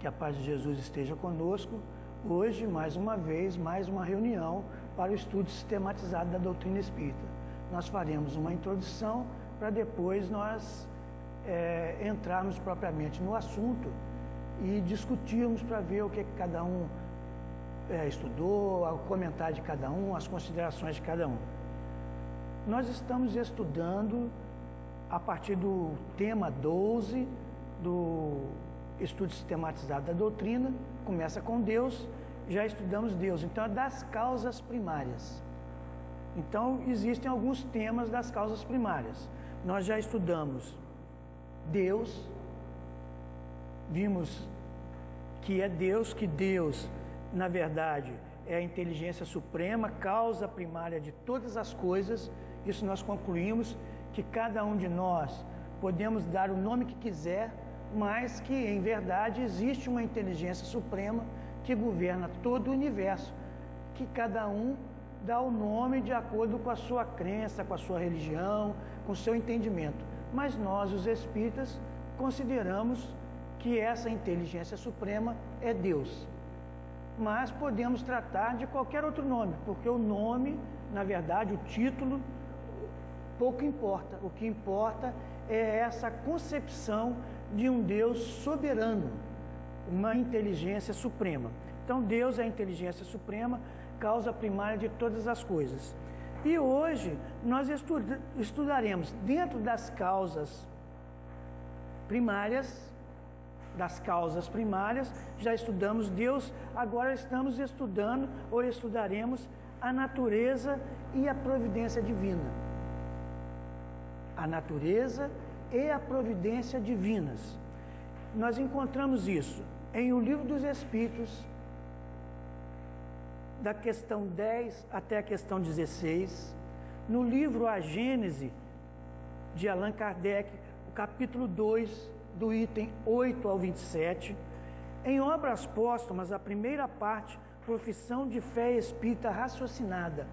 Que a paz de Jesus esteja conosco. Hoje, mais uma vez, mais uma reunião para o estudo sistematizado da doutrina espírita. Nós faremos uma introdução para depois nós entrarmos propriamente no assunto e discutirmos para ver o que cada um estudou, o comentário de cada um, as considerações de cada um. Nós estamos estudando a partir do tema 12 do estudo sistematizado da doutrina. Começa com Deus, já estudamos Deus, então é das causas primárias. Então existem alguns temas das causas primárias. Nós já estudamos Deus, vimos que é Deus, que Deus, na verdade, é a inteligência suprema, causa primária de todas as coisas. Isso nós concluímos, que cada um de nós podemos dar o nome que quiser, mas que, em verdade, existe uma inteligência suprema que governa todo o universo, que cada um dá o nome de acordo com a sua crença, com a sua religião, com o seu entendimento. Mas nós, os espíritas, consideramos que essa inteligência suprema é Deus. Mas podemos tratar de qualquer outro nome, porque o nome, na verdade, o título, pouco importa. O que importa é essa concepção de um Deus soberano, uma inteligência suprema. Então Deus é a inteligência suprema, causa primária de todas as coisas. E hoje nós estudaremos dentro das causas primárias, já estudamos Deus, agora estamos estudando ou estudaremos a natureza e a providência divina. A natureza e a providência divinas. Nós encontramos isso em O Livro dos Espíritos, da questão 10 até a questão 16, no livro A Gênese, de Allan Kardec, o capítulo 2, do item 8 ao 27, em Obras Póstumas, a primeira parte, Profissão de Fé Espírita Raciocinada,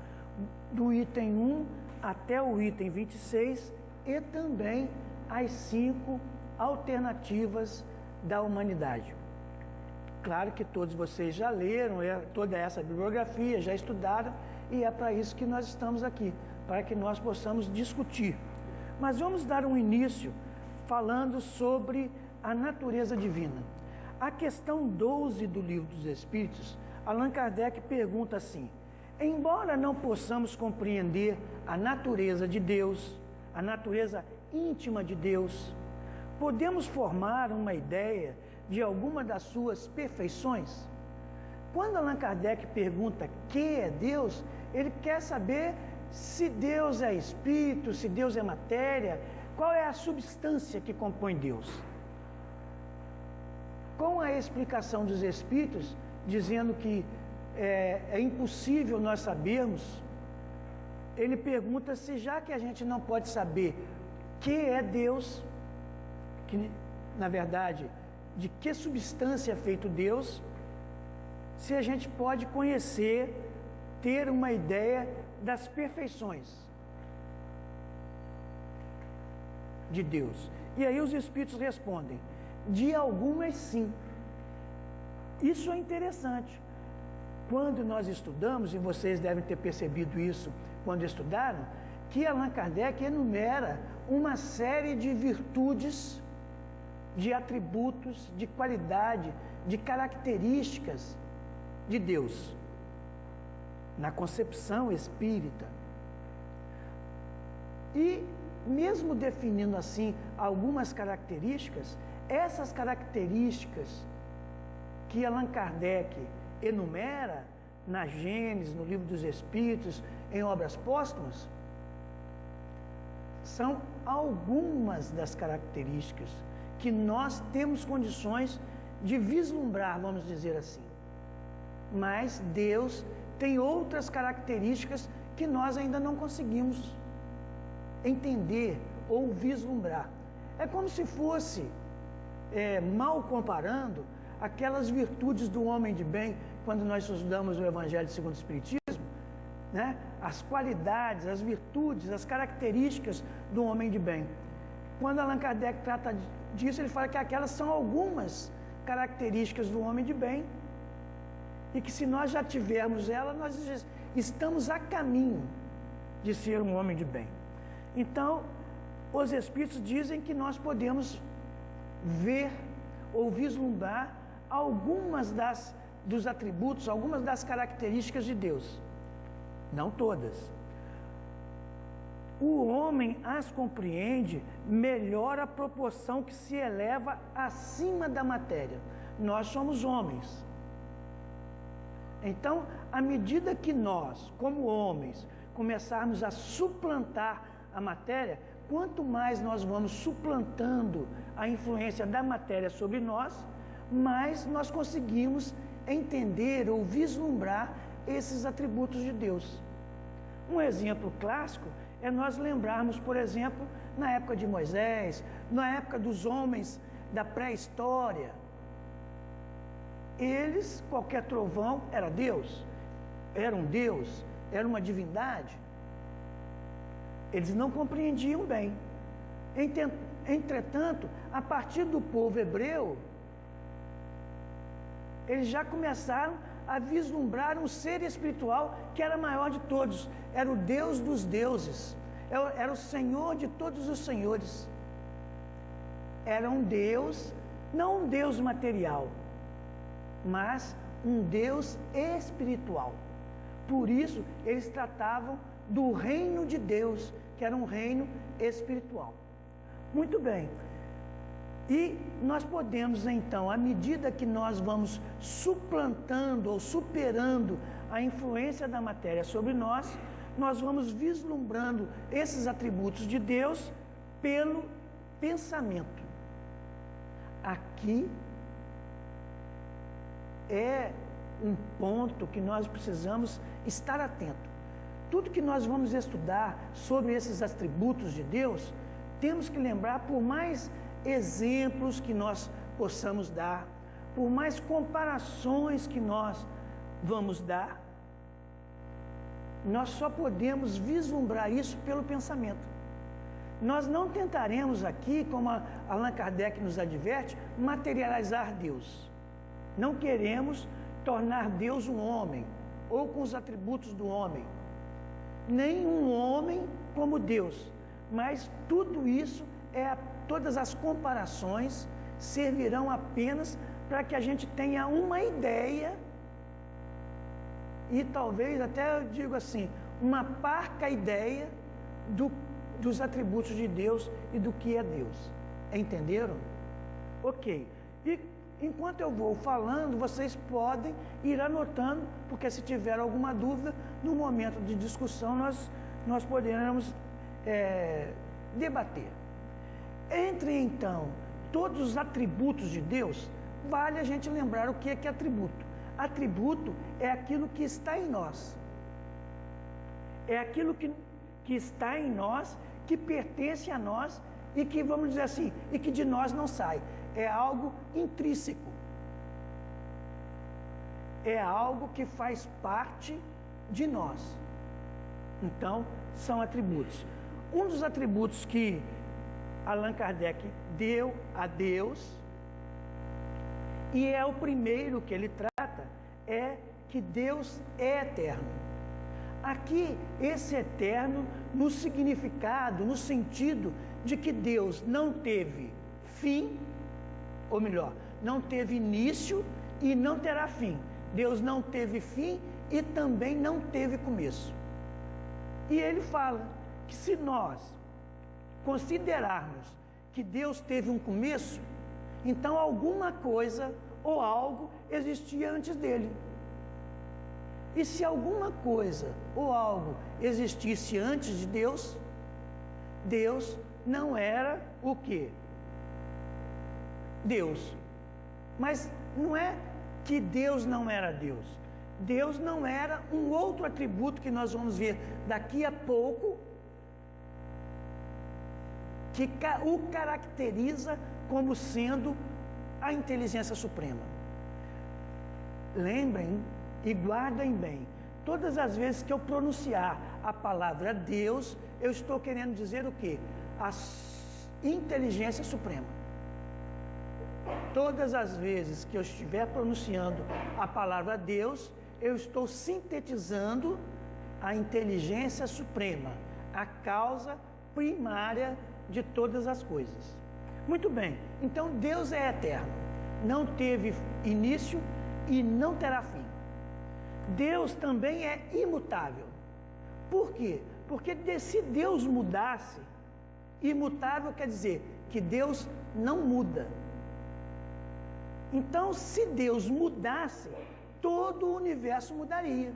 do item 1 até o item 26, e também as 5 alternativas da humanidade. Claro que todos vocês já leram toda essa bibliografia, já estudaram, e é para isso que nós estamos aqui, para que nós possamos discutir. Mas vamos dar um início falando sobre a natureza divina. A questão 12 do Livro dos Espíritos, Allan Kardec pergunta assim: embora não possamos compreender a natureza de Deus, a natureza íntima de Deus, podemos formar uma ideia de alguma das suas perfeições? Quando Allan Kardec pergunta que é Deus, ele quer saber se Deus é espírito, se Deus é matéria, qual é a substância que compõe Deus. Com a explicação dos espíritos, dizendo que é impossível nós sabermos, ele pergunta se, já que a gente não pode saber que é Deus, que na verdade, de que substância é feito Deus, se a gente pode conhecer, ter uma ideia das perfeições de Deus. E aí os espíritos respondem: de algumas sim. Isso é interessante. Quando nós estudamos, e vocês devem ter percebido isso quando estudaram, que Allan Kardec enumera uma série de virtudes, de atributos, de qualidade, de características de Deus, na concepção espírita. E mesmo definindo assim algumas características, essas características que Allan Kardec enumera na Gênese, no Livro dos Espíritos, em Obras Póstumas, são algumas das características que nós temos condições de vislumbrar, vamos dizer assim. Mas Deus tem outras características que nós ainda não conseguimos entender ou vislumbrar. É como se fosse, mal comparando, aquelas virtudes do homem de bem, quando nós estudamos o Evangelho segundo o Espiritismo, né? As qualidades, as virtudes, as características do homem de bem. Quando Allan Kardec trata disso, ele fala que aquelas são algumas características do homem de bem, e que se nós já tivermos ela, nós estamos a caminho de ser um homem de bem. Então, os Espíritos dizem que nós podemos ver ou vislumbrar dos atributos, algumas das características de Deus. Não todas. O homem as compreende melhor à proporção que se eleva acima da matéria. Nós somos homens. Então, à medida que nós, como homens, começarmos a suplantar a matéria, quanto mais nós vamos suplantando a influência da matéria sobre nós, mais nós conseguimos entender ou vislumbrar esses atributos de Deus. Um exemplo clássico é nós lembrarmos, por exemplo, na época de Moisés, na época dos homens da pré-história. Eles, qualquer trovão era Deus, era uma divindade. Eles não compreendiam bem. Entretanto, a partir do povo hebreu, eles já começaram a vislumbrar um ser espiritual que era maior de todos, era o Deus dos deuses, era o Senhor de todos os senhores. Era um Deus, não um Deus material, mas um Deus espiritual. Por isso, eles tratavam do reino de Deus, que era um reino espiritual. Muito bem. E nós podemos, então, à medida que nós vamos suplantando ou superando a influência da matéria sobre nós, nós vamos vislumbrando esses atributos de Deus pelo pensamento. Aqui é um ponto que nós precisamos estar atento. Tudo que nós vamos estudar sobre esses atributos de Deus, temos que lembrar, por mais exemplos que nós possamos dar, por mais comparações que nós vamos dar, nós só podemos vislumbrar isso pelo pensamento. Nós não tentaremos aqui, como Allan Kardec nos adverte, materializar Deus. Não queremos tornar Deus um homem, ou com os atributos do homem. Nem um homem como Deus, mas tudo isso todas as comparações servirão apenas para que a gente tenha uma ideia, e talvez até eu digo assim, uma parca ideia dos atributos de Deus e do que é Deus. Entenderam? Ok. E enquanto eu vou falando, vocês podem ir anotando, porque se tiver alguma dúvida, no momento de discussão nós poderemos debater. Entre então todos os atributos de Deus, vale a gente lembrar o que é atributo. Atributo é aquilo que está em nós. É aquilo que está em nós, que pertence a nós e que, vamos dizer assim, e que de nós não sai. É algo intrínseco. É algo que faz parte de nós. Então, são atributos. Um dos atributos que Allan Kardec deu a Deus, e é o primeiro que ele trata, é que Deus é eterno. Aqui, esse eterno, no significado, no sentido de que Deus não teve fim, ou melhor, não teve início e não terá fim. Deus não teve fim e também não teve começo. E ele fala que se nós considerarmos que Deus teve um começo, então alguma coisa ou algo existia antes dele. E se alguma coisa ou algo existisse antes de Deus, Deus não era o quê? Deus. Mas não é que Deus não era Deus. Deus não era um outro atributo que nós vamos ver daqui a pouco, que o caracteriza como sendo a inteligência suprema. Lembrem e guardem bem, todas as vezes que eu pronunciar a palavra Deus, eu estou querendo dizer o quê? A inteligência suprema. todas as vezes que eu estiver pronunciando a palavra Deus, eu estou sintetizando a inteligência suprema, a causa primária de todas as coisas. Muito bem, então Deus é eterno, não teve início e não terá fim. Deus também é imutável. Por quê? Porque se Deus mudasse, imutável quer dizer que Deus não muda. Então, se Deus mudasse, todo o universo mudaria.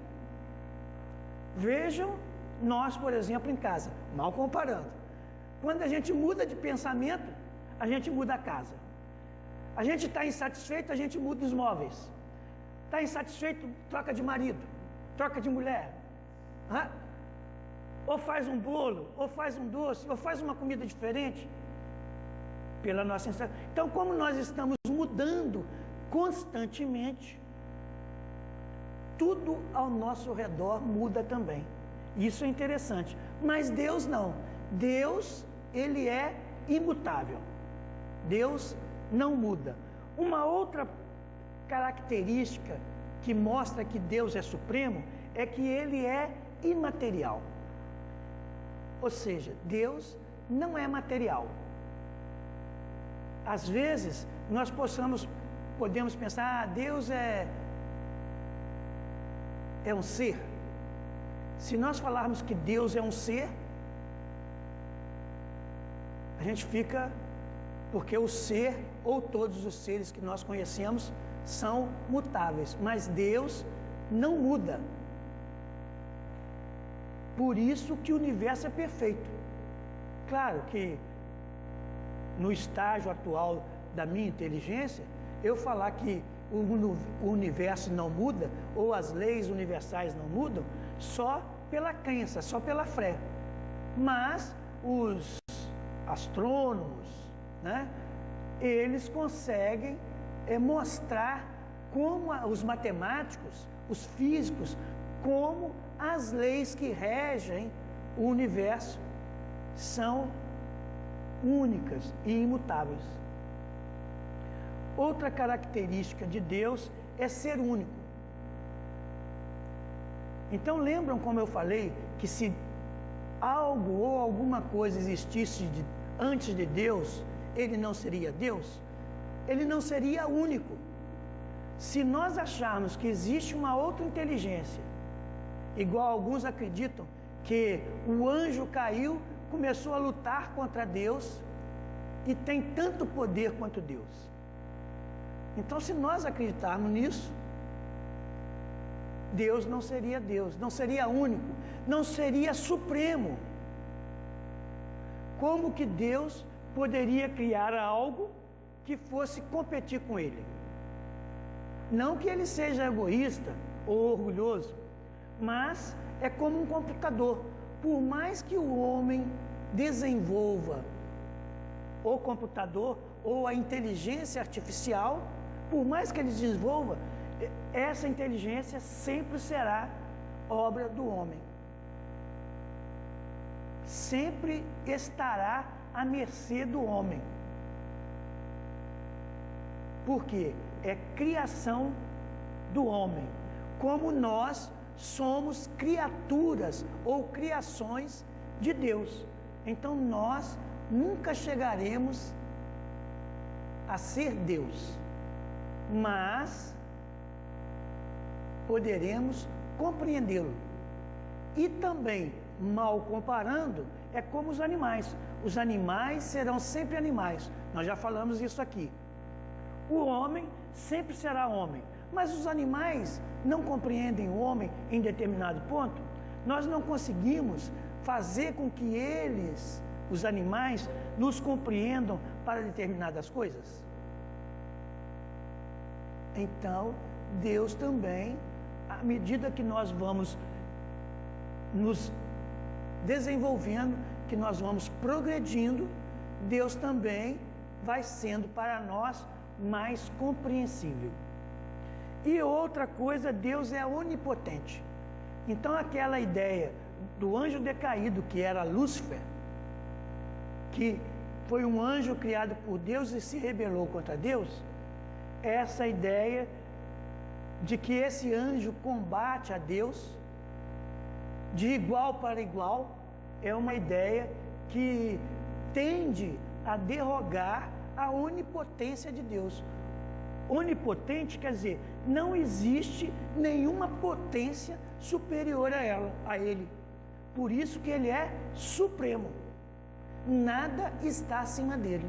Vejam nós, por exemplo, em casa, mal comparando. Quando a gente muda de pensamento, a gente muda a casa. A gente está insatisfeito, a gente muda os móveis. Está insatisfeito, troca de marido, troca de mulher. Ou faz um bolo, ou faz um doce, ou faz uma comida diferente. Pela nossa insatisfação. Então, como nós estamos mudando constantemente, tudo ao nosso redor muda também. Isso é interessante. Mas Deus não. Deus, Ele é imutável. Deus não muda. Uma outra característica que mostra que Deus é supremo é que Ele é imaterial. Ou seja, Deus não é material. Às vezes, nós podemos pensar, Deus é um ser. Se nós falarmos que Deus é um ser, a gente fica, porque o ser, ou todos os seres que nós conhecemos, são mutáveis, mas Deus não muda. Por isso que o universo é perfeito. Claro que no estágio atual da minha inteligência, eu falar que o universo não muda, ou as leis universais não mudam, só pela crença, só pela fé. Mas os astrônomos, né, eles conseguem mostrar como os matemáticos, os físicos, como as leis que regem o universo são únicas e imutáveis. Outra característica de Deus é ser único. Então lembram como eu falei que se algo ou alguma coisa existisse antes de Deus, ele não seria Deus? Ele não seria único. Se nós acharmos que existe uma outra inteligência, igual alguns acreditam que o anjo caiu, começou a lutar contra Deus e tem tanto poder quanto Deus. Então, se nós acreditarmos nisso, Deus não seria Deus, não seria único, não seria supremo. Como que Deus poderia criar algo que fosse competir com Ele? Não que Ele seja egoísta ou orgulhoso, mas é como um computador. Por mais que o homem desenvolva o computador ou a inteligência artificial, por mais que ele desenvolva, essa inteligência sempre será obra do homem. Sempre estará à mercê do homem. Por quê? É criação do homem. Como nós somos criaturas ou criações de Deus. Então nós nunca chegaremos a ser Deus, mas poderemos compreendê-lo. E também, mal comparando, é como os animais. Os animais serão sempre animais. Nós já falamos isso aqui. O homem sempre será homem. Mas os animais não compreendem o homem em determinado ponto. Nós não conseguimos fazer com que eles, os animais, nos compreendam para determinadas coisas. Então, Deus também, à medida que nós vamos nos desenvolvendo, que nós vamos progredindo, Deus também vai sendo para nós mais compreensível. E outra coisa, Deus é onipotente. Então aquela ideia do anjo decaído, que era Lúcifer, que foi um anjo criado por Deus e se rebelou contra Deus, essa ideia de que esse anjo combate a Deus de igual para igual é uma ideia que tende a derrogar a onipotência de Deus. Onipotente quer dizer, não existe nenhuma potência superior a ela, a ele. Por isso que ele é supremo. Nada está acima dele.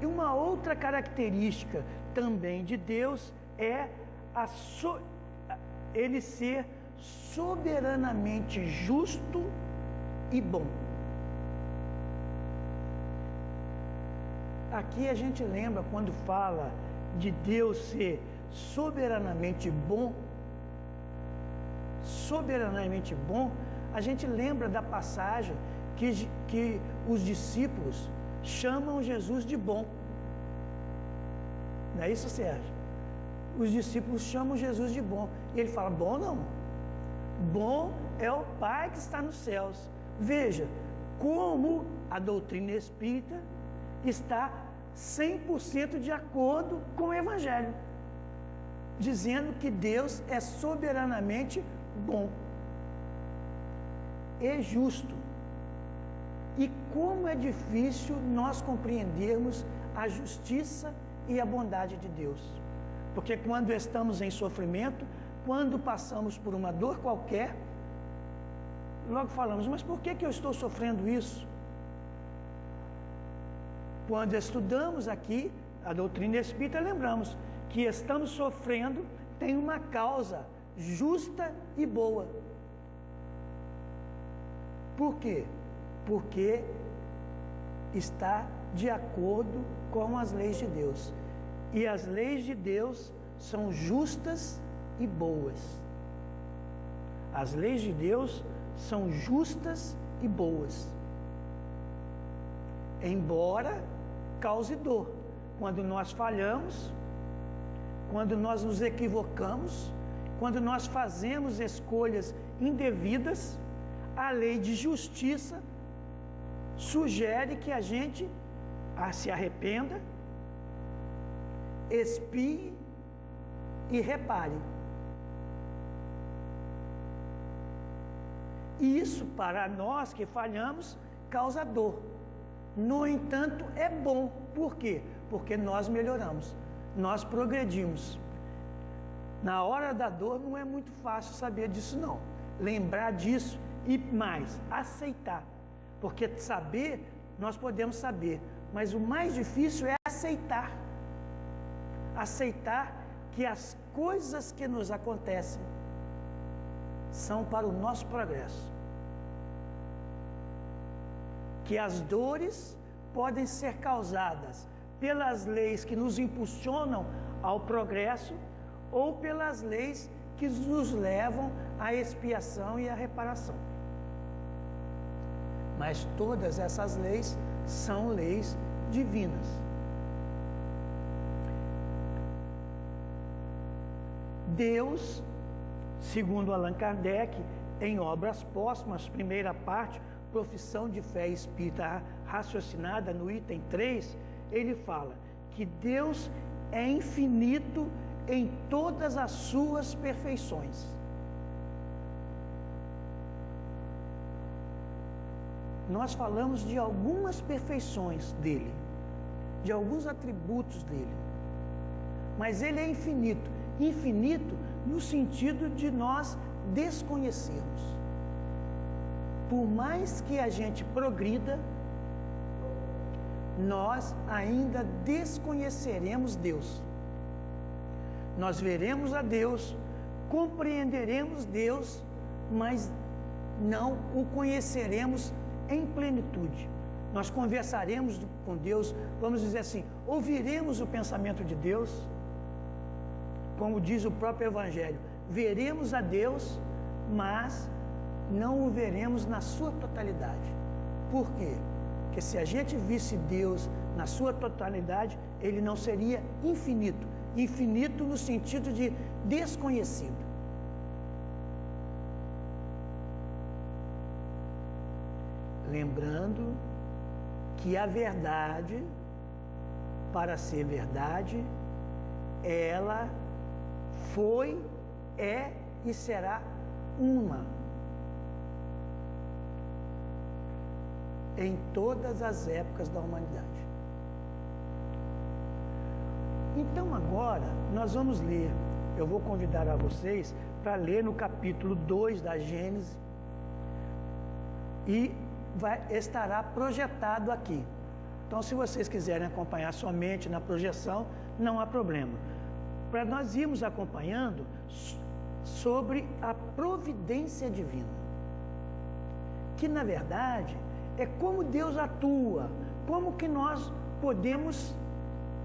E uma outra característica também de Deus é ele ser soberanamente justo e bom. Aqui a gente lembra quando fala de Deus ser soberanamente bom, a gente lembra da passagem que os discípulos chamam Jesus de bom. Não é isso, Sérgio? Os discípulos chamam Jesus de bom. E ele fala, bom não. Bom é o Pai que está nos céus. Veja como a doutrina espírita está 100% de acordo com o Evangelho, dizendo que Deus é soberanamente bom e justo. E como é difícil nós compreendermos a justiça e a bondade de Deus. Porque quando estamos em sofrimento, quando passamos por uma dor qualquer, logo falamos, mas por que eu estou sofrendo isso? Quando estudamos aqui a doutrina espírita, lembramos que estamos sofrendo tem uma causa justa e boa. Por quê? Porque está de acordo com as leis de Deus. E as leis de Deus são justas e boas. As leis de Deus são justas e boas. Embora cause dor. Quando nós falhamos, quando nós nos equivocamos, quando nós fazemos escolhas indevidas, a lei de justiça sugere que a gente se arrependa, expie e repare. E isso, para nós que falhamos, causa dor. No entanto, é bom. Por quê? Porque nós melhoramos, nós progredimos. Na hora da dor não é muito fácil saber disso não. Lembrar disso e mais, aceitar. Porque saber, nós podemos saber, mas o mais difícil é aceitar. Aceitar que as coisas que nos acontecem são para o nosso progresso. Que as dores podem ser causadas pelas leis que nos impulsionam ao progresso ou pelas leis que nos levam à expiação e à reparação. Mas todas essas leis são leis divinas. Deus, segundo Allan Kardec, em Obras Póstumas, primeira parte, Profissão de Fé Espírita Raciocinada, no item 3, ele fala que Deus é infinito em todas as suas perfeições. Nós falamos de algumas perfeições dele, de alguns atributos dele, mas ele é infinito. Infinito no sentido de nós desconhecermos. Por mais que a gente progrida, nós ainda desconheceremos Deus. Nós veremos a Deus, compreenderemos Deus, mas não o conheceremos em plenitude. Nós conversaremos com Deus, vamos dizer assim, ouviremos o pensamento de Deus, como diz o próprio Evangelho, veremos a Deus, mas não o veremos na sua totalidade. Por quê? Porque se a gente visse Deus na sua totalidade, ele não seria infinito. Infinito no sentido de desconhecido. Lembrando que a verdade, para ser verdade, ela foi, é e será uma em todas as épocas da humanidade. Então agora nós vamos ler, eu vou convidar a vocês para ler no capítulo 2 da Gênesis e estará projetado aqui. Então, se vocês quiserem acompanhar somente na projeção, não há problema. Para nós irmos acompanhando sobre a providência divina, que na verdade é como Deus atua, como que nós podemos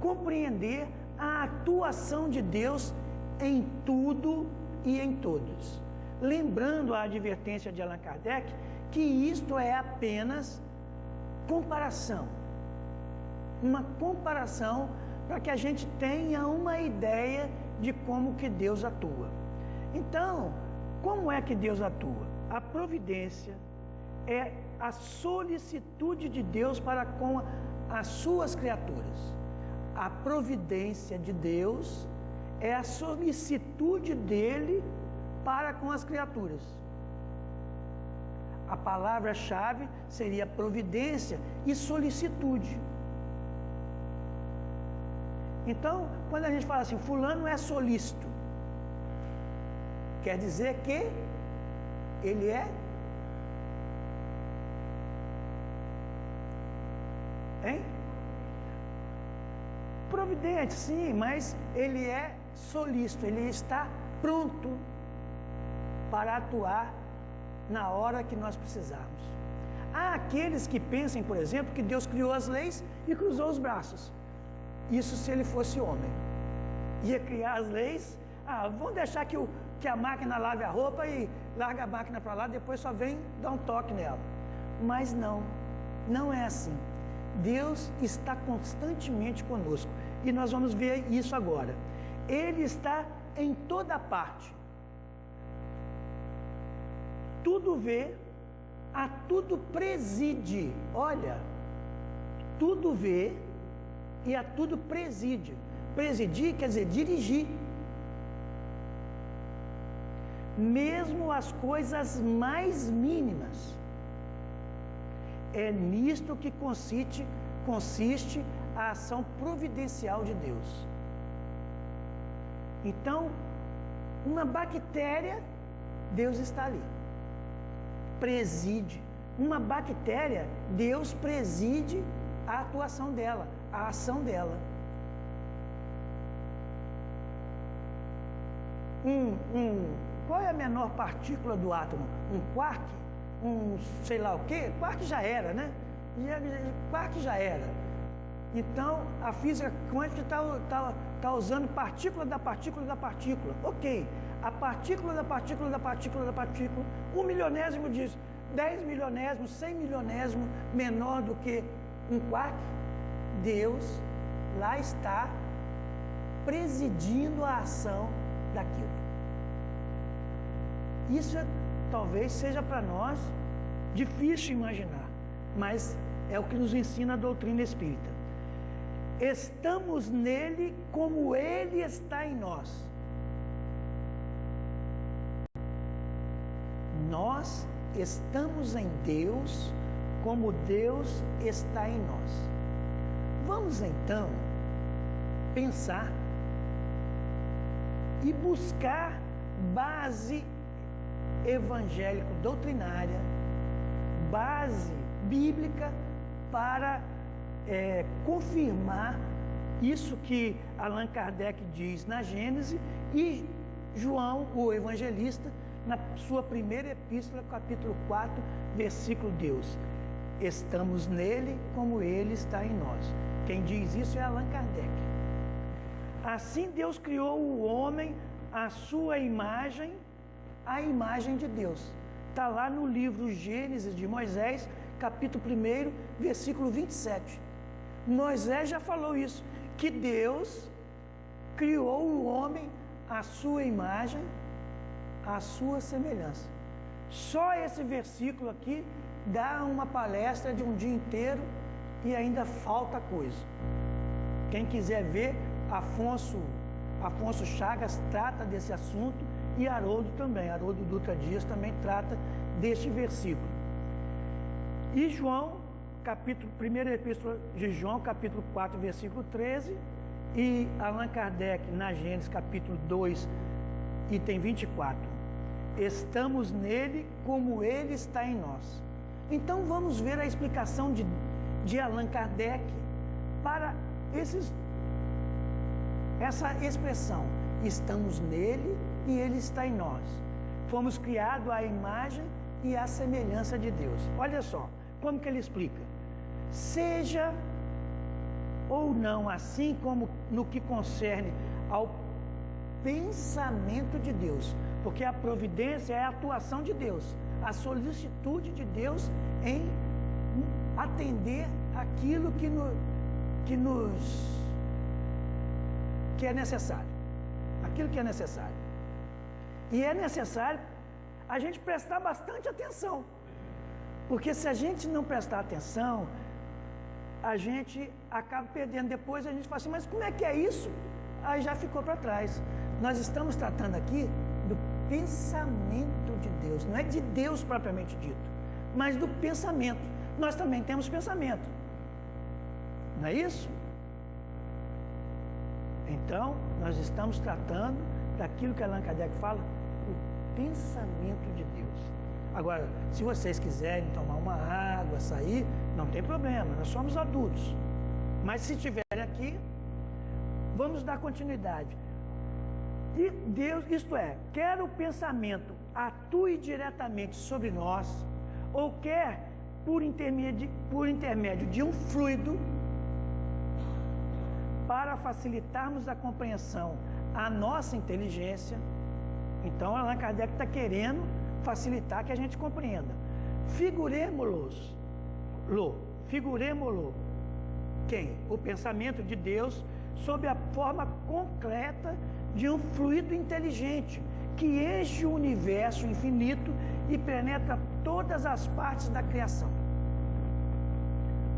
compreender a atuação de Deus em tudo e em todos. Lembrando a advertência de Allan Kardec, que isto é apenas comparação. Uma comparação para que a gente tenha uma ideia de como que Deus atua. Então, como é que Deus atua? A providência é a solicitude de Deus para com as suas criaturas. A providência de Deus é a solicitude dele para com as criaturas. A palavra-chave seria providência e solicitude. Então, quando a gente fala assim, fulano é solícito, quer dizer que ele é providente, sim, mas ele é solícito, ele está pronto para atuar na hora que nós precisarmos. Há aqueles que pensem, por exemplo, que Deus criou as leis e cruzou os braços. Isso se ele fosse homem. Ia criar as leis, vamos deixar que a máquina lave a roupa e larga a máquina para lá, depois só vem dar um toque nela. Mas não é assim. Deus está constantemente conosco. E nós vamos ver isso agora. Ele está em toda parte. Tudo vê, a tudo preside. Olha, tudo vê e a tudo preside. Presidir quer dizer dirigir. Mesmo as coisas mais mínimas. É nisto que consiste a ação providencial de Deus. Então, uma bactéria, Deus está ali. Preside. Uma bactéria, Deus preside a atuação dela, a ação dela. Qual é a menor partícula do átomo? Um quark? Sei lá o quê? Quark já era, né? Quark já era. Então, a física quântica está usando partícula da partícula da partícula. Ok, a partícula da partícula da partícula da partícula, 1 milionésimo disso, 10 milionésimos, 100 milionésimo menor do que um quark, Deus lá está presidindo a ação daquilo. Isso talvez seja para nós difícil imaginar, mas é o que nos ensina a doutrina espírita. Estamos nele como ele está em nós. Nós estamos em Deus como Deus está em nós. Vamos então pensar e buscar base evangélico-doutrinária, base bíblica para confirmar isso que Allan Kardec diz na Gênesis e João, o evangelista, na sua primeira epístola, capítulo 4, versículo 2. Estamos nele como ele está em nós. Quem diz isso é Allan Kardec. Assim Deus criou o homem à sua imagem, a imagem de Deus. Está lá no livro Gênesis de Moisés, capítulo 1, versículo 27. Moisés já falou isso, que Deus criou o homem à sua imagem, à sua semelhança. Só esse versículo aqui dá uma palestra de um dia inteiro e ainda falta coisa. Quem quiser ver, Afonso Chagas trata desse assunto e Haroldo também, Haroldo Dutra Dias também trata deste versículo. E João, primeira epístola de João, capítulo 4, versículo 13, e Allan Kardec, na Gênesis, capítulo 2, item 24. Estamos nele como ele está em nós. Então vamos ver a explicação de Allan Kardec para essa expressão. Estamos nele e ele está em nós. Fomos criados à imagem e à semelhança de Deus. Olha só, como que ele explica? Seja ou não assim como no que concerne ao pensamento de Deus, porque a providência é a atuação de Deus, a solicitude de Deus em atender aquilo que é necessário, aquilo que é necessário. E é necessário a gente prestar bastante atenção, porque se a gente não prestar atenção, a gente acaba perdendo. Depois a gente fala assim, mas como é que é isso? Aí já ficou para trás. Nós estamos tratando aqui do pensamento de Deus, não é de Deus propriamente dito, mas do pensamento. Nós também temos pensamento, não é isso? Então, nós estamos tratando daquilo que Allan Kardec fala, o pensamento de Deus. Agora, se vocês quiserem tomar uma água, sair, não tem problema, nós somos adultos. Mas se estiverem aqui, vamos dar continuidade. E Deus, isto é, quer o pensamento atue diretamente sobre nós, ou quer por intermédio de um fluido, para facilitarmos a compreensão à nossa inteligência. Então, Allan Kardec está querendo facilitar que a gente compreenda. Figuremo-lo. Quem? O pensamento de Deus sob a forma concreta de um fluido inteligente que enche o universo infinito e penetra todas as partes da criação.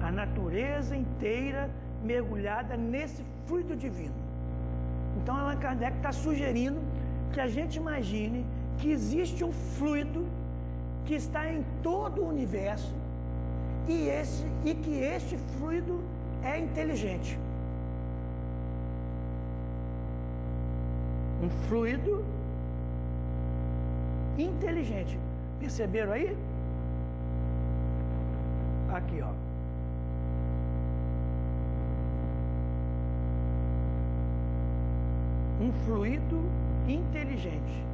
A natureza inteira mergulhada nesse fluido divino. Então Allan Kardec está sugerindo que a gente imagine que existe um fluido que está em todo o universo e que este fluido é inteligente. Um fluido inteligente. Perceberam aí? Aqui, ó. Um fluido inteligente.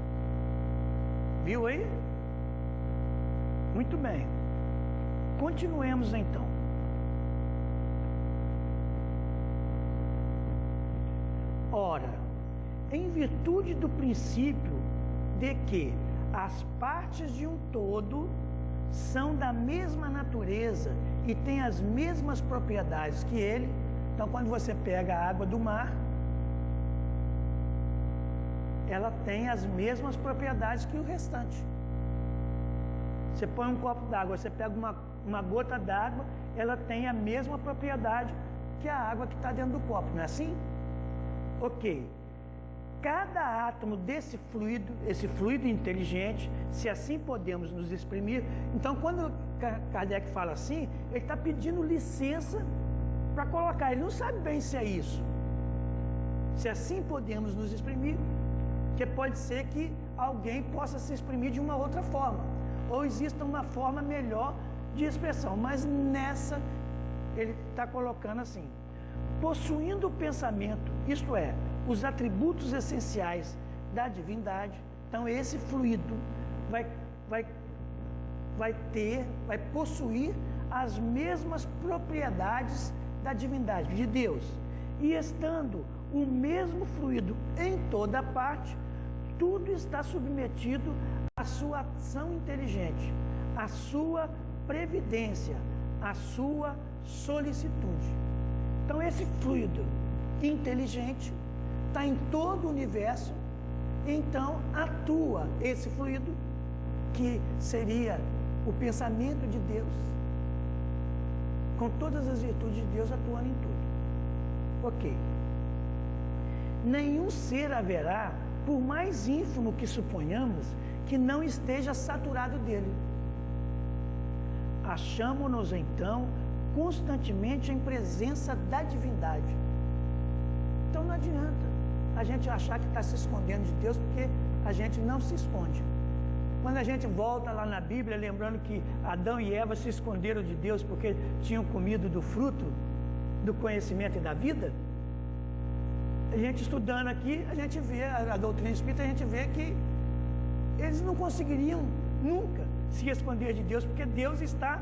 Viu aí? Muito bem. Continuemos então. Ora, em virtude do princípio de que as partes de um todo são da mesma natureza e têm as mesmas propriedades que ele, então quando você pega a água do mar, ela tem as mesmas propriedades que o restante. Você põe um copo d'água, você pega uma gota d'água, ela tem a mesma propriedade que a água que está dentro do copo, não é assim? Ok. Cada átomo desse fluido, esse fluido inteligente, se assim podemos nos exprimir. Então, quando Kardec fala assim, ele está pedindo licença para colocar. Ele não sabe bem se é isso. Se assim podemos nos exprimir, porque pode ser que alguém possa se exprimir de uma outra forma, ou exista uma forma melhor de expressão, mas nessa ele está colocando assim: possuindo o pensamento, isto é, os atributos essenciais da divindade. Então esse fluido vai possuir as mesmas propriedades da divindade, de Deus, e estando o mesmo fluido em toda parte, tudo está submetido à sua ação inteligente, à sua previdência, à sua solicitude. Então esse fluido inteligente está em todo o universo, então atua esse fluido, que seria o pensamento de Deus, com todas as virtudes de Deus atuando em tudo. Ok. Nenhum ser haverá, por mais ínfimo que suponhamos, que não esteja saturado dele. Achamo-nos, então, constantemente em presença da divindade. Então não adianta a gente achar que está se escondendo de Deus, porque a gente não se esconde. Quando a gente volta lá na Bíblia, lembrando que Adão e Eva se esconderam de Deus porque tinham comido do fruto do conhecimento e da vida, a gente estudando aqui, a gente vê a doutrina espírita, a gente vê que eles não conseguiriam nunca se esconder de Deus, porque Deus está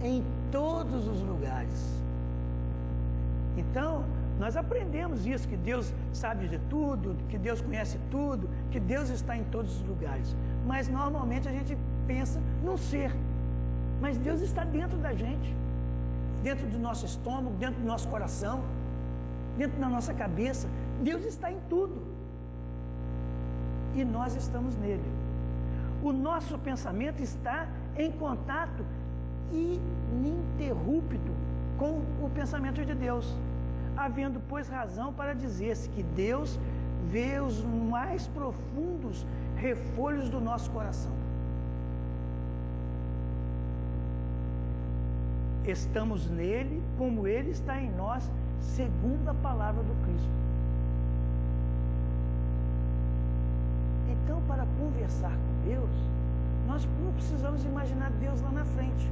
em todos os lugares. Então, nós aprendemos isso, que Deus sabe de tudo, que Deus conhece tudo, que Deus está em todos os lugares. Mas normalmente a gente pensa num ser, mas Deus está dentro da gente, dentro do nosso estômago, dentro do nosso coração, dentro da nossa cabeça. Deus está em tudo e nós estamos nele. O nosso pensamento está em contato ininterrupto com o pensamento de Deus, havendo, pois, razão para dizer-se que Deus vê os mais profundos refolhos do nosso coração. Estamos nele como ele está em nós, segundo a palavra do Cristo. Então, para conversar com Deus, nós não precisamos imaginar Deus lá na frente.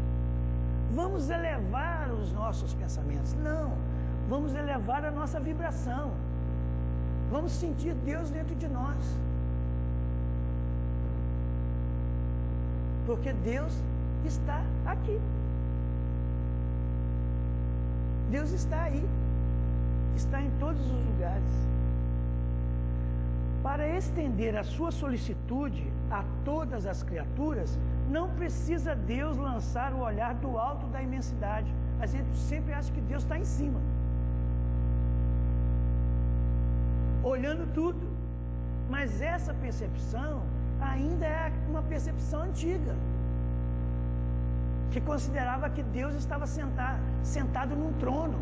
Vamos elevar os nossos pensamentos. Não, vamos elevar a nossa vibração. Vamos sentir Deus dentro de nós. Porque Deus está aqui. Deus está aí. Está em todos os lugares. Para estender a sua solicitude a todas as criaturas, não precisa Deus lançar o olhar do alto da imensidade. A gente sempre acha que Deus está em cima, olhando tudo. Mas essa percepção ainda é uma percepção antiga, que considerava que Deus estava sentado num trono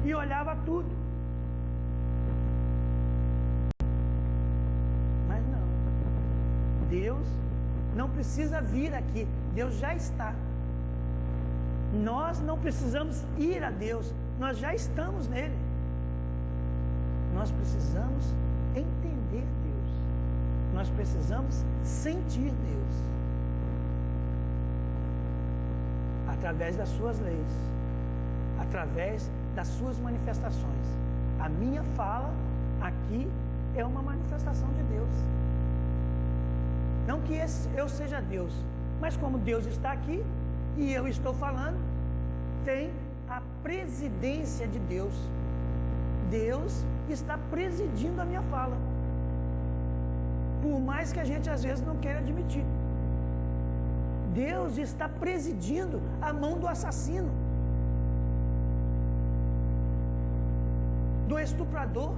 e olhava tudo. Mas não, Deus não precisa vir aqui, Deus já está. Nós não precisamos ir a Deus, nós já estamos nele. Nós precisamos entender Deus, nós precisamos sentir Deus através das suas leis, através das suas manifestações. A minha fala aqui é uma manifestação de Deus. Não que eu seja Deus, mas como Deus está aqui e eu estou falando, tem a presidência de Deus. Deus está presidindo a minha fala, por mais que a gente às vezes não queira admitir. Deus está presidindo a mão do assassino, do estuprador,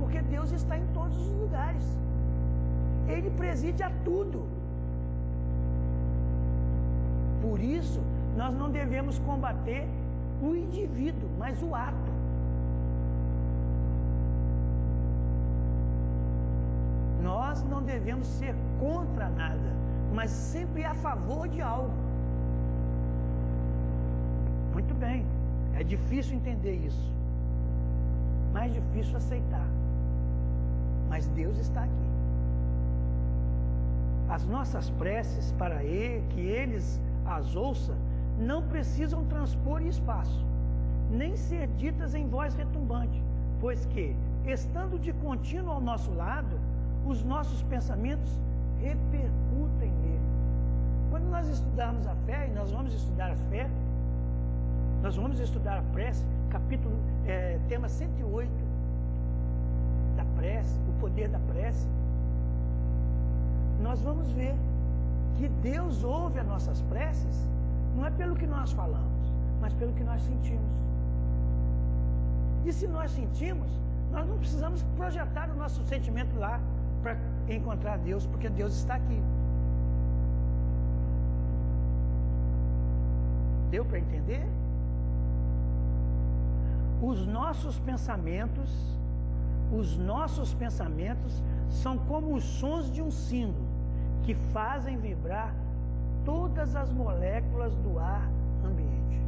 porque Deus está em todos os lugares. Ele preside a tudo. Por isso, nós não devemos combater o indivíduo, mas o ato. Nós não devemos ser contra nada, mas sempre a favor de algo. Muito bem, é difícil entender isso, mais difícil aceitar. Mas Deus está aqui. As nossas preces para Ele, que eles as ouçam, não precisam transpor espaço, nem ser ditas em voz retumbante, pois que, estando de contínuo ao nosso lado, os nossos pensamentos repercutem nele. Quando nós estudarmos a fé, e nós vamos estudar a fé, nós vamos estudar a prece, tema 108 da prece, o poder da prece, nós vamos ver que Deus ouve as nossas preces, não é pelo que nós falamos, mas pelo que nós sentimos. E se nós sentimos, nós não precisamos projetar o nosso sentimento lá para encontrar Deus, porque Deus está aqui. Deu para entender? Os nossos pensamentos são como os sons de um sino que fazem vibrar todas as moléculas do ar ambiente.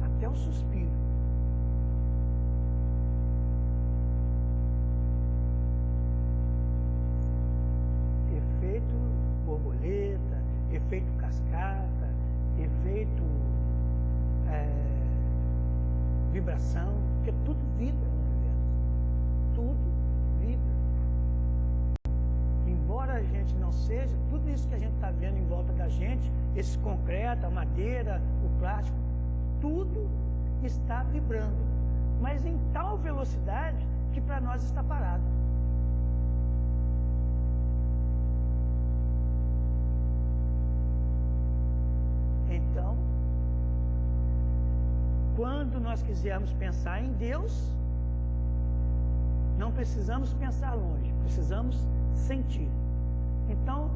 Até o suspiro. Efeito borboleta, efeito cascata, efeito vibração, porque tudo vibra no universo. Tudo vibra. Embora a gente não seja, tudo isso que a gente está vendo em volta da gente, esse concreto, a madeira, o plástico, tudo está vibrando, mas em tal velocidade que para nós está parado. Então, quando nós quisermos pensar em Deus, não precisamos pensar longe, precisamos sentir. Então,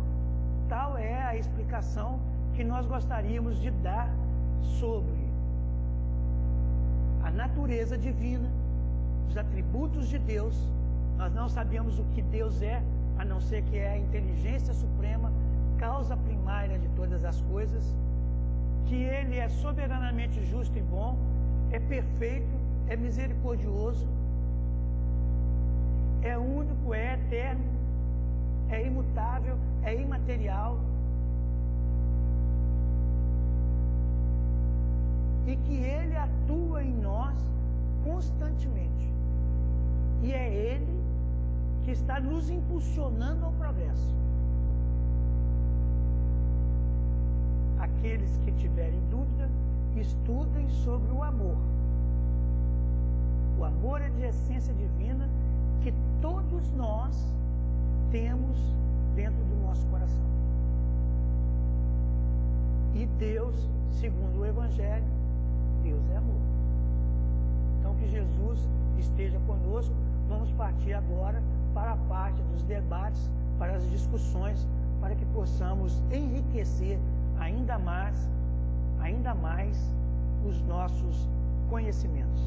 tal é a explicação que nós gostaríamos de dar sobre a natureza divina, os atributos de Deus. Nós não sabemos o que Deus é, a não ser que é a inteligência suprema, causa primária de todas as coisas, que Ele é soberanamente justo e bom, é perfeito, é misericordioso, é único, é eterno, é imutável, é imaterial, e que Ele atua em nós constantemente. E é Ele que está nos impulsionando ao progresso. Aqueles que tiverem dúvida, estudem sobre o amor. O amor é de essência divina que todos nós temos dentro do nosso coração. E Deus, segundo o Evangelho, Deus é amor. Então que Jesus esteja conosco. Vamos partir agora para a parte dos debates, para as discussões, para que possamos enriquecer ainda mais os nossos conhecimentos.